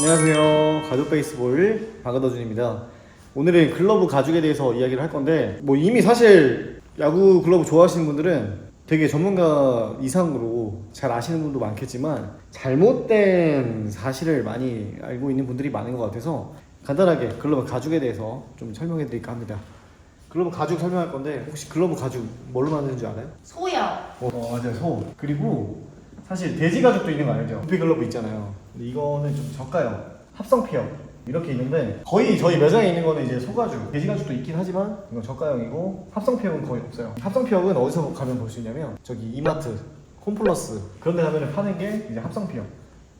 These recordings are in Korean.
안녕하세요. 가죽 베이스볼 박은호준입니다. 오늘은 글러브 가죽에 대해서 이야기를 할 건데, 이미 사실 야구 글러브 좋아하시는 분들은 되게 전문가 이상으로 잘 아시는 분도 많겠지만 잘못된 사실을 많이 알고 있는 분들이 많은 것 같아서 간단하게 글러브 가죽에 대해서 좀 설명해 드릴까 합니다. 글러브 가죽 설명할 건데, 혹시 글러브 가죽 뭘로 만드는 줄 알아요? 소요. 맞아요, 소. 그리고 사실 돼지 가죽도 있는 거 알죠? 두피 글러브 있잖아요. 근데 이거는 좀 저가요. 합성 피혁 이렇게 있는데, 거의 저희 매장에 있는 거는 이제 소 가죽, 돼지 가죽도 있긴 하지만 이건 저가형이고 합성 피혁은 거의 없어요. 합성 피혁은 어디서 가면 볼 수 있냐면 저기 이마트, 홈플러스 그런 데 가면 파는 게 이제 합성 피혁.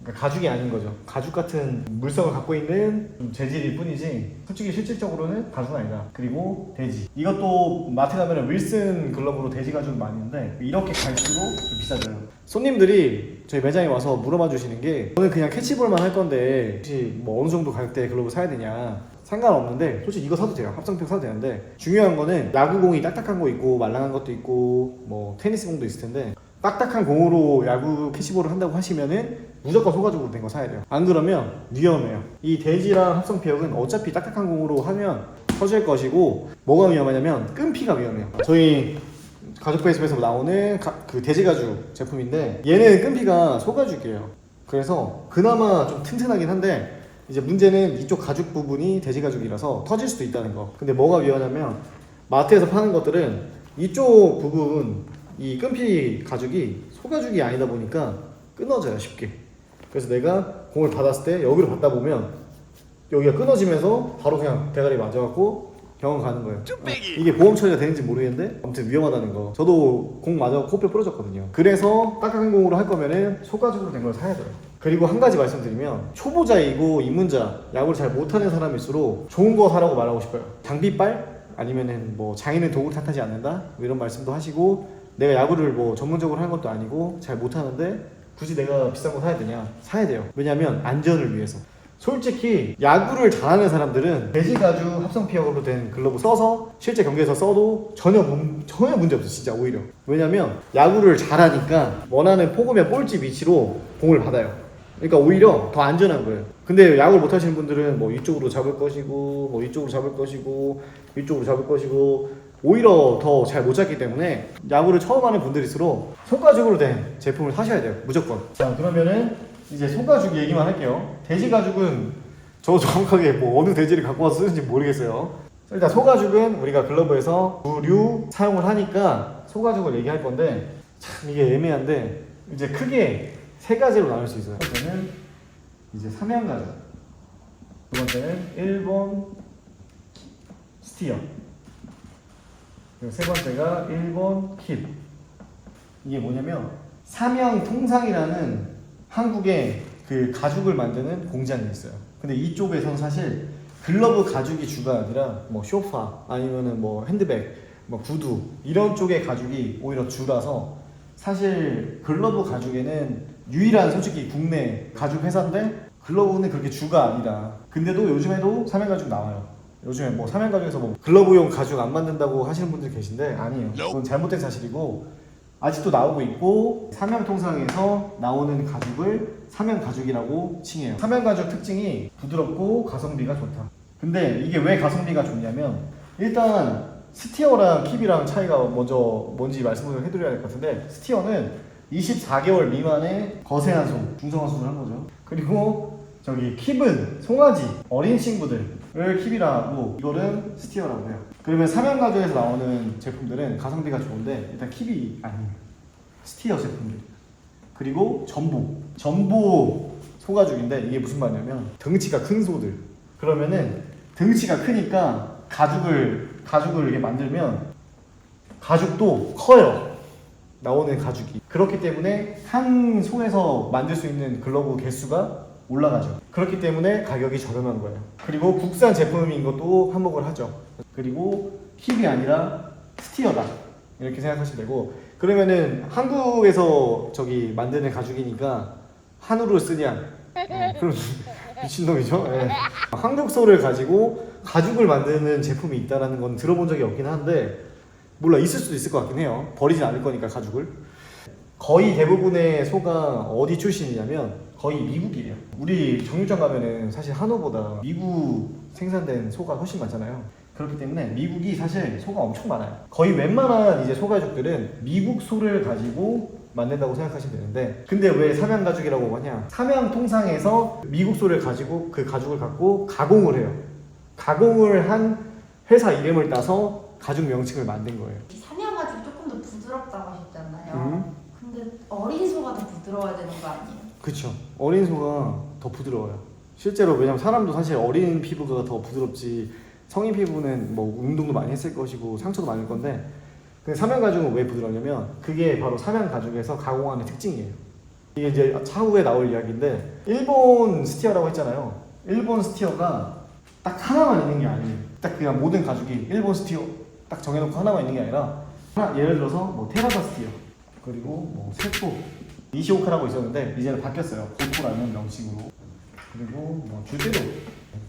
그러니까 가죽이 아닌 거죠. 가죽 같은 물성을 갖고 있는 재질일 뿐이지 솔직히 실질적으로는 가죽은 아니다. 그리고 돼지, 이것도 마트 가면 윌슨 글러브로 돼지 가죽 많이 있는데 이렇게 갈수록 좀 비싸져요. 손님들이 저희 매장에 와서 물어봐 주시는 게, 저는 그냥 캐치볼만 할 건데 혹시 뭐 어느 정도 가격대에 글러브 사야 되냐, 상관없는데 솔직히 이거 사도 돼요. 합성팩 사도 되는데, 중요한 거는 야구공이 딱딱한 거 있고 말랑한 것도 있고 뭐 테니스공도 있을 텐데, 딱딱한 공으로 야구 캐치볼을 한다고 하시면은 무조건 소가죽으로 된 거 사야 돼요. 안 그러면 위험해요. 이 돼지랑 합성 피혁은 어차피 딱딱한 공으로 하면 터질 것이고, 뭐가 위험하냐면 끈피가 위험해요. 저희 가죽 베이스에서 나오는 그 돼지 가죽 제품인데, 얘는 끈피가 소가죽이에요. 그래서 그나마 좀 튼튼하긴 한데, 이제 문제는 이쪽 가죽 부분이 돼지 가죽이라서 터질 수도 있다는 거. 근데 뭐가 위험하냐면 마트에서 파는 것들은 이쪽 부분, 이 끈피 가죽이 소가죽이 아니다 보니까 끊어져요, 쉽게. 그래서 내가 공을 받았을 때 여기로 받다 보면 여기가 끊어지면서 바로 그냥 대가리 맞아갖고 병원 가는 거예요. 이게 보험 처리가 되는지 모르겠는데 아무튼 위험하다는 거. 저도 공 맞아서 코뼈 부러졌거든요. 그래서 딱딱한 공으로 할 거면은 소가죽으로 된 걸 사야 돼요. 그리고 한 가지 말씀드리면, 초보자이고 입문자, 야구를 잘 못하는 사람일수록 좋은 거 사라고 말하고 싶어요. 장비빨? 아니면은 뭐 장인은 도구를 탓하지 않는다? 뭐 이런 말씀도 하시고, 내가 야구를 뭐 전문적으로 하는 것도 아니고 잘 못하는데 굳이 내가 비싼 거 사야 되냐? 사야 돼요. 왜냐면 안전을 위해서. 솔직히 야구를 잘하는 사람들은 돼지 가죽 합성 피혁으로 된 글러브 써서 실제 경기에서 써도 전혀 문제 없어, 진짜. 오히려. 왜냐면 야구를 잘하니까 원하는 포구면 볼집 위치로 공을 받아요. 그러니까 오히려 더 안전한 거예요. 근데 야구를 못 하시는 분들은 뭐 이쪽으로 잡을 것이고 뭐 이쪽으로 잡을 것이고 이쪽으로 잡을 것이고 오히려 더 잘 못 잡기 때문에 야구를 처음 하는 분들일수록 소가죽으로 된 제품을 사셔야 돼요, 무조건. 자, 그러면은 이제 소가죽 얘기만 할게요. 돼지 가죽은 저 정확하게 뭐 어느 돼지를 갖고 와서 쓰는지 모르겠어요. 일단 소가죽은 우리가 글러브에서 두류 사용을 하니까 소가죽을 얘기할 건데, 참 이게 애매한데 이제 크게 세 가지로 나눌 수 있어요. 첫 번째는 이제 삼양 가죽, 두 번째는 일본 스티어, 그리고 세 번째가 일본 킵. 이게 뭐냐면 삼양통상이라는 한국에 그 가죽을 만드는 공장이 있어요. 근데 이쪽에선 사실 글러브 가죽이 주가 아니라 뭐 소파 아니면은 뭐 핸드백, 뭐 구두 이런 쪽의 가죽이 오히려 주라서, 사실 글러브 가죽에는 유일한 솔직히 국내 가죽 회사인데 글러브는 그렇게 주가 아니다. 근데도 요즘에도 삼양 가죽 나와요. 요즘에 뭐 삼양 가죽에서 뭐 글러브용 가죽 안 만든다고 하시는 분들 계신데, 아니에요. 그건 잘못된 사실이고 아직도 나오고 있고, 삼양통상에서 나오는 가죽을 삼양 가죽이라고 칭해요. 삼양 가죽 특징이 부드럽고 가성비가 좋다. 근데 이게 왜 가성비가 좋냐면, 일단 스티어랑 킵이랑 차이가 먼저 뭔지 말씀을 해드려야 될 것 같은데, 스티어는 24개월 미만의 거세한 소, 중성화 수술한 거죠. 그리고 저기 킵은 송아지, 어린 친구들을 킵이라 하고 이거는 스티어라고 해요. 그러면 삼양가죽에서 나오는 제품들은 가성비가 좋은데 일단 킵이 아니에요. 스티어 제품들. 그리고 전보 소가죽인데, 이게 무슨 말이냐면 덩치가 큰 소들. 그러면은 덩치가 크니까 가죽을 이렇게 만들면 가죽도 커요, 나오는 가죽이. 그렇기 때문에 한 소에서 만들 수 있는 글러브 개수가 올라가죠. 그렇기 때문에 가격이 저렴한 거예요. 그리고 국산 제품인 것도 한몫을 하죠. 그리고 킵이 아니라 스티어다, 이렇게 생각하시면 되고, 그러면은 한국에서 저기 만드는 가죽이니까 한우를 쓰냐? 그럼 미친놈이죠. 네. 한국 소를 가지고 가죽을 만드는 제품이 있다는 건 들어본 적이 없긴 한데, 몰라, 있을 수도 있을 것 같긴 해요. 버리진 않을 거니까 가죽을. 거의 대부분의 소가 어디 출신이냐면 거의 미국이에요. 우리 정육점 가면은 사실 한우보다 미국 생산된 소가 훨씬 많잖아요. 그렇기 때문에 미국이 사실 소가 엄청 많아요. 거의 웬만한 이제 소가죽들은 미국 소를 가지고 만든다고 생각하시면 되는데, 근데 왜 삼양가죽이라고 하냐? 삼양통상에서 미국 소를 가지고 그 가죽을 갖고 가공을 해요. 가공을 한 회사 이름을 따서 가죽 명칭을 만든 거예요. 삼양가죽 조금 더 부드럽다고 하셨잖아요. 근데 어린 소가 더 부드러워야 되는 거 아니에요? 그쵸. 어린 소가 더 부드러워요. 실제로. 왜냐면 사람도 사실 어린 피부가 더 부드럽지, 성인 피부는 뭐 운동도 많이 했을 것이고 상처도 많을 건데, 그 삼양가죽은 왜 부드러우냐면 그게 바로 삼양가죽에서 가공하는 특징이에요. 이게 이제 차후에 나올 이야기인데, 일본 스티어라고 했잖아요. 일본 스티어가 딱 하나만 있는 게 아니에요. 딱 그냥 모든 가죽이 일본 스티어 딱 정해놓고 하나만 있는 게 아니라, 예를 들어서 뭐 테라다 스티어, 그리고 뭐 세토, 이시오카라고 있었는데 이제는 바뀌었어요. 고토라는 명칭으로. 그리고 뭐 주제로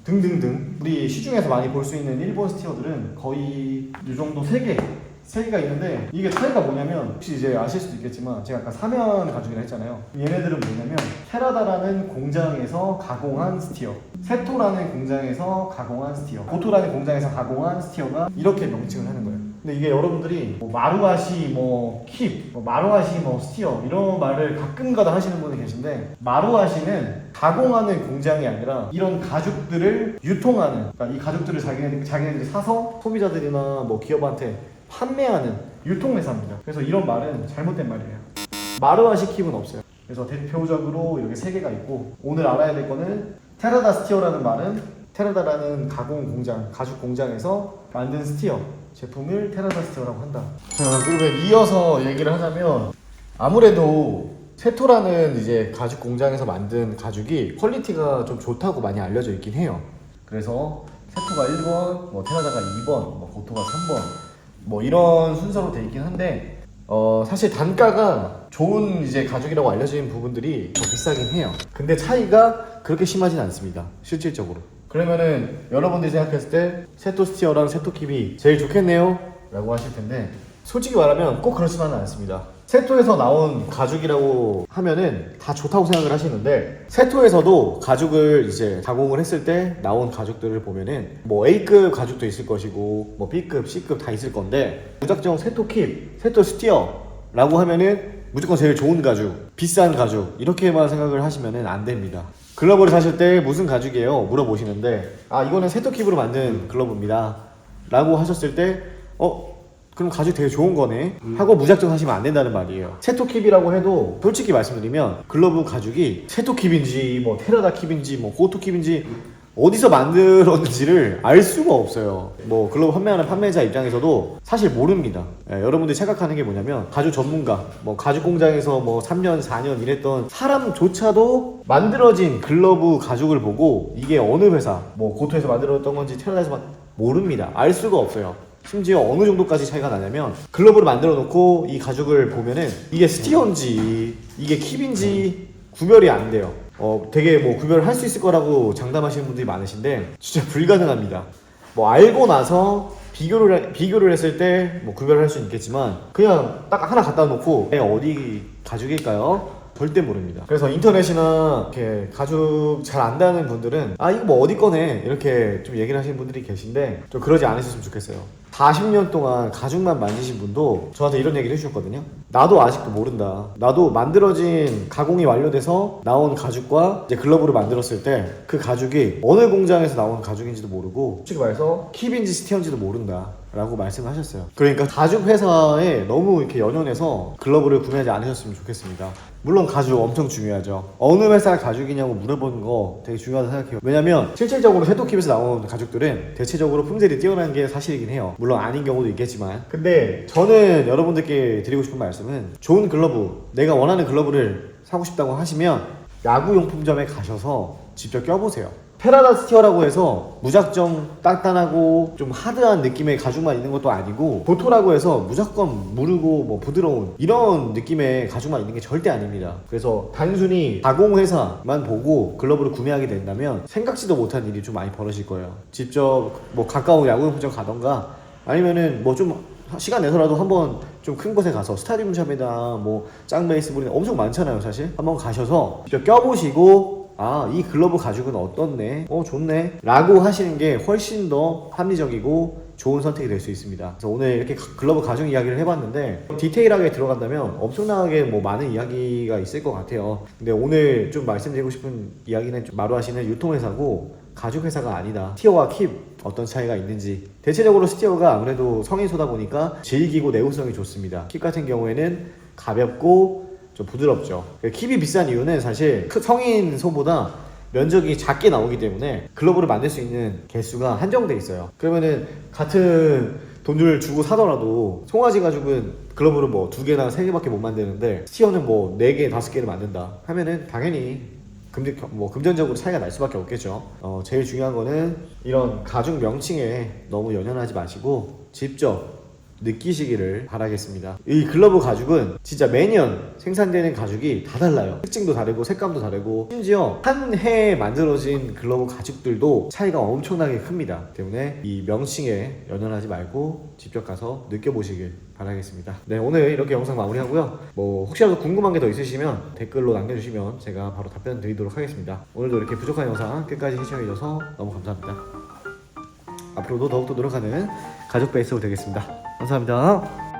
등등등, 우리 시중에서 많이 볼 수 있는 일본 스티어들은 거의 이 정도 3개가 있는데, 이게 차이가 뭐냐면, 혹시 이제 아실 수도 있겠지만 제가 아까 사면 가죽이라 했잖아요. 얘네들은 뭐냐면 테라다라는 공장에서 가공한 스티어, 세토라는 공장에서 가공한 스티어, 고토라는 공장에서 가공한 스티어가 이렇게 명칭을 하는 거예요. 근데 이게 여러분들이 뭐 마루아시, 뭐 킵, 뭐 마루아시, 뭐 스티어 이런 말을 가끔가다 하시는 분이 계신데, 마루아시는 가공하는 공장이 아니라 이런 가죽들을 유통하는, 그러니까 이 가죽들을 자기네들이 사서 소비자들이나 뭐 기업한테 판매하는 유통회사입니다. 그래서 이런 말은 잘못된 말이에요. 마루아시 킵은 없어요. 그래서 대표적으로 이렇게 3개가 있고, 오늘 알아야 될 거는 테라다 스티어라는 말은 테라다라는 가공 공장, 가죽 공장에서 만든 스티어 제품을 테라다 스티어라고 한다. 자, 그러면 이어서 얘기를 하자면, 아무래도 세토라는 이제 가죽 공장에서 만든 가죽이 퀄리티가 좀 좋다고 많이 알려져 있긴 해요. 그래서 세토가 1번, 뭐 테라다가 2번, 뭐 고토가 3번, 뭐 이런 순서로 돼 있긴 한데, 사실 단가가 좋은 이제 가죽이라고 알려져 있는 부분들이 더 비싸긴 해요. 근데 차이가 그렇게 심하진 않습니다, 실질적으로. 그러면은 여러분들이 생각했을 때 세토 스티어랑 세토 킵이 제일 좋겠네요 라고 하실 텐데, 솔직히 말하면 꼭 그렇지만은 않습니다. 세토에서 나온 가죽이라고 하면은 다 좋다고 생각을 하시는데, 세토에서도 가죽을 이제 가공을 했을 때 나온 가죽들을 보면은 뭐 A급 가죽도 있을 것이고 뭐 B급, C급 다 있을 건데, 무작정 세토 킵, 세토 스티어라고 하면은 무조건 제일 좋은 가죽, 비싼 가죽 이렇게만 생각을 하시면은 안 됩니다. 글러브를 사실 때 무슨 가죽이에요? 물어보시는데, 아 이거는 세토 킵으로 만든 글러브입니다 라고 하셨을 때, 그럼 가죽 되게 좋은 거네 하고 무작정 사시면 안 된다는 말이에요. 세토 킵이라고 해도 솔직히 말씀드리면 글러브 가죽이 세토 킵인지 뭐 테라다 킵인지 뭐 고토 킵인지 어디서 만들었는지를 알 수가 없어요. 뭐 글러브 판매하는 판매자 입장에서도 사실 모릅니다. 여러분들이 생각하는 게 뭐냐면, 가죽 전문가, 뭐 가죽 공장에서 뭐 3년 4년 일했던 사람조차도 만들어진 글러브 가죽을 보고 이게 어느 회사, 뭐 고토에서 만들었던 건지 테라다에서 모릅니다. 알 수가 없어요. 심지어 어느 정도까지 차이가 나냐면, 글러브를 만들어 놓고 이 가죽을 보면은 이게 스티어인지 이게 킵인지 구별이 안 돼요. 되게 뭐 구별을 할 수 있을 거라고 장담하시는 분들이 많으신데 진짜 불가능합니다. 뭐 알고 나서 비교를 했을 때 뭐 구별을 할 수는 있겠지만, 그냥 딱 하나 갖다 놓고 어디 가죽일까요? 절대 모릅니다. 그래서 인터넷이나 이렇게 가죽 잘 안다는 분들은 아 이거 뭐 어디 거네 이렇게 좀 얘기를 하시는 분들이 계신데, 좀 그러지 않으셨으면 좋겠어요. 40년 동안 가죽만 만드신 분도 저한테 이런 얘기를 해주셨거든요. 나도 아직도 모른다. 나도 만들어진 가공이 완료돼서 나온 가죽과 이제 글러브를 만들었을 때 그 가죽이 어느 공장에서 나온 가죽인지도 모르고, 솔직히 말해서 킵인지 스티어인지도 모른다 라고 말씀하셨어요. 그러니까 가죽 회사에 너무 이렇게 연연해서 글러브를 구매하지 않으셨으면 좋겠습니다. 물론 가죽 엄청 중요하죠. 어느 회사 가죽이냐고 물어보는 거 되게 중요하다고 생각해요. 왜냐면 실질적으로 세토킵에서 나온 가죽들은 대체적으로 품질이 뛰어난 게 사실이긴 해요. 물론 아닌 경우도 있겠지만, 근데 저는 여러분들께 드리고 싶은 말씀은, 좋은 글러브, 내가 원하는 글러브를 사고 싶다고 하시면 야구용품점에 가셔서 직접 껴보세요. 테라다 스티어라고 해서 무작정 단단하고 좀 하드한 느낌의 가죽만 있는 것도 아니고, 고토라고 해서 무조건 무르고 뭐 부드러운 이런 느낌의 가죽만 있는 게 절대 아닙니다. 그래서 단순히 가공회사만 보고 글러브를 구매하게 된다면 생각지도 못한 일이 좀 많이 벌어질 거예요. 직접 뭐 가까운 야구용품점 가던가, 아니면은 뭐 좀 시간 내서라도 한번 좀 큰 곳에 가서 스타디움샵이나 뭐 짱베이스볼이나 엄청 많잖아요 사실. 한번 가셔서 직접 껴보시고 아, 이 글러브 가죽은 어떻네? 좋네? 라고 하시는 게 훨씬 더 합리적이고 좋은 선택이 될 수 있습니다. 그래서 오늘 이렇게 글러브 가죽 이야기를 해봤는데 디테일하게 들어간다면 엄청나게 뭐 많은 이야기가 있을 것 같아요. 근데 오늘 좀 말씀드리고 싶은 이야기는 좀 마루하시는 유통회사고 가죽 회사가 아니다. 스티어와 킵 어떤 차이가 있는지. 대체적으로 스티어가 아무래도 성인소다 보니까 질기고 내구성이 좋습니다. 킵 같은 경우에는 가볍고 좀 부드럽죠. 킵이 비싼 이유는 사실 성인 소보다 면적이 작게 나오기 때문에 글러브를 만들 수 있는 개수가 한정돼 있어요. 그러면은 같은 돈을 주고 사더라도 송아지 가죽은 글러브를 뭐 2개나 3개밖에 못 만드는데 스티어는 뭐 4개, 5개를 만든다 하면은 당연히 금전적으로 차이가 날 수밖에 없겠죠. 제일 중요한 거는 이런 가죽 명칭에 너무 연연하지 마시고 직접 느끼시기를 바라겠습니다. 이 글러브 가죽은 진짜 매년 생산되는 가죽이 다 달라요. 특징도 다르고 색감도 다르고 심지어 한 해에 만들어진 글러브 가죽들도 차이가 엄청나게 큽니다. 때문에 이 명칭에 연연하지 말고 직접 가서 느껴보시길 바라겠습니다. 네, 오늘 이렇게 영상 마무리하고요. 뭐 혹시라도 궁금한 게 더 있으시면 댓글로 남겨주시면 제가 바로 답변 드리도록 하겠습니다. 오늘도 이렇게 부족한 영상 끝까지 시청해주셔서 너무 감사합니다. 앞으로도 더욱더 노력하는 가죽 베이스로 되겠습니다. 감사합니다.